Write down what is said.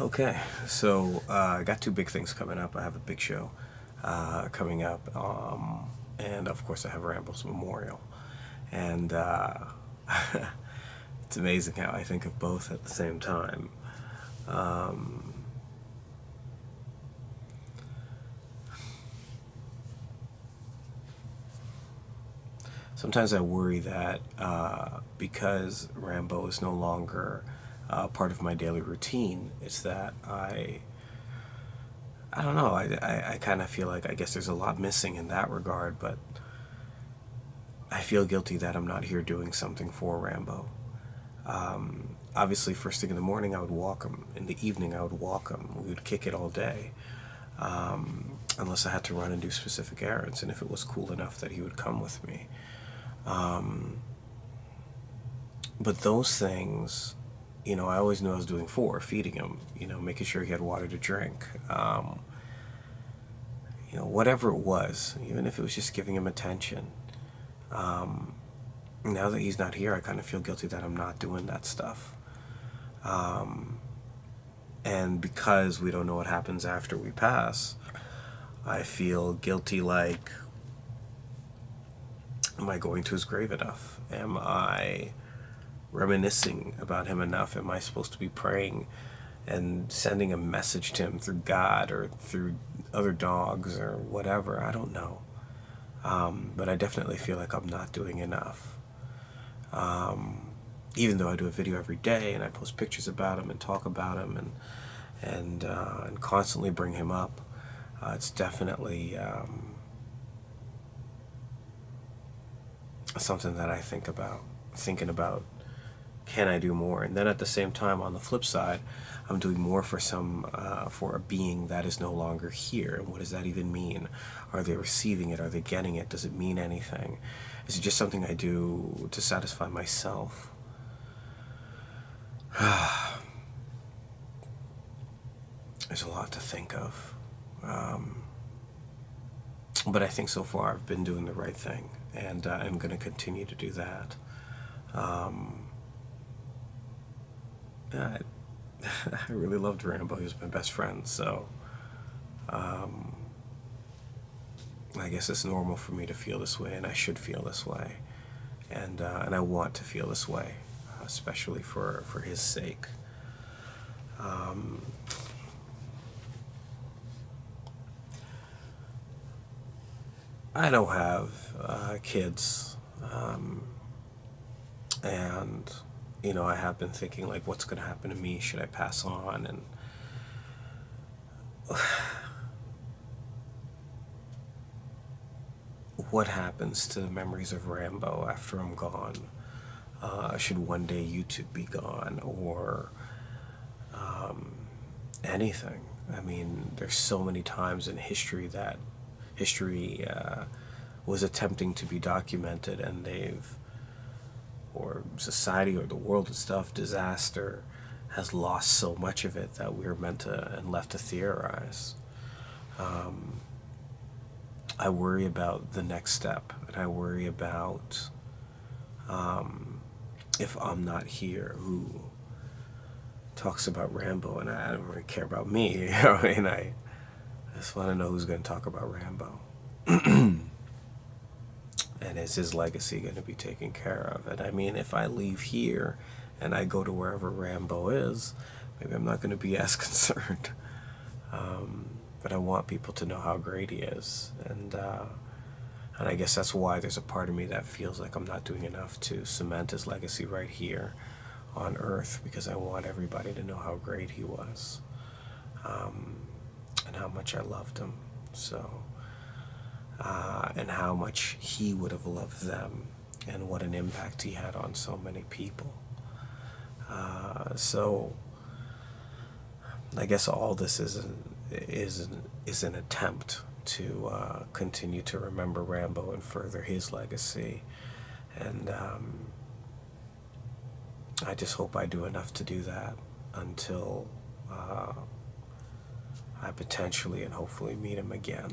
Okay, so I got two big things coming up. I have a big show coming up, and of course I have Rambo's memorial. And it's amazing how I think of both at the same time. Um, Sometimes I worry that because Rambo is no longer part of my daily routine, it's that I don't know. I kind of feel like I guess there's a lot missing in that regard, but I feel guilty that I'm not here doing something for Rambo. Obviously, first thing in the morning, I would walk him. In the evening, I would walk him. We would kick it all day, unless I had to run and do specific errands, and if it was cool enough that he would come with me. But those things, I always knew I was doing for feeding him, making sure he had water to drink. Whatever it was, even if it was just giving him attention. Now that he's not here, I kind of feel guilty that I'm not doing that stuff. And because we don't know what happens after we pass, I feel guilty like, am I going to his grave enough? Am I reminiscing about him enough? Am I supposed to be praying and sending a message to him through God or through other dogs or whatever? I don't know. But I definitely feel like I'm not doing enough. Even though I do a video every day and I post pictures about him and talk about him and constantly bring him up, it's definitely something that I thinking about, can I do more? And then at the same time, on the flip side, I'm doing more for for a being that is no longer here. And what does that even mean? Are they receiving it? Are they getting it? Does it mean anything? Is it just something I do to satisfy myself? There's a lot to think of. But I think so far I've been doing the right thing, and I'm going to continue to do that. I, I really loved Rambo. He was my best friend, so I guess it's normal for me to feel this way, and I should feel this way, and I want to feel this way, especially for his sake. I don't have kids, and I have been thinking like, what's going to happen to me? Should I pass on? And what happens to the memories of Rambo after I'm gone? Should one day YouTube be gone, or anything? I mean, there's so many times in history that history was attempting to be documented, and or society or the world and stuff, disaster has lost so much of it that we're meant to and left to theorize. I worry about the next step, and I worry about if I'm not here, who talks about Rambo, and I don't really care about me, and I just want to know who's going to talk about Rambo. And is his legacy going to be taken care of? And I mean, if I leave here and I go to wherever Rambo is, maybe I'm not going to be as concerned. But I want people to know how great he is. And I guess that's why there's a part of me that feels like I'm not doing enough to cement his legacy right here on Earth, because I want everybody to know how great he was, and how much I loved him. So, and how much he would have loved them, and what an impact he had on so many people. So I guess all this is an attempt to continue to remember Rambo and further his legacy. And I just hope I do enough to do that until I potentially and hopefully meet him again.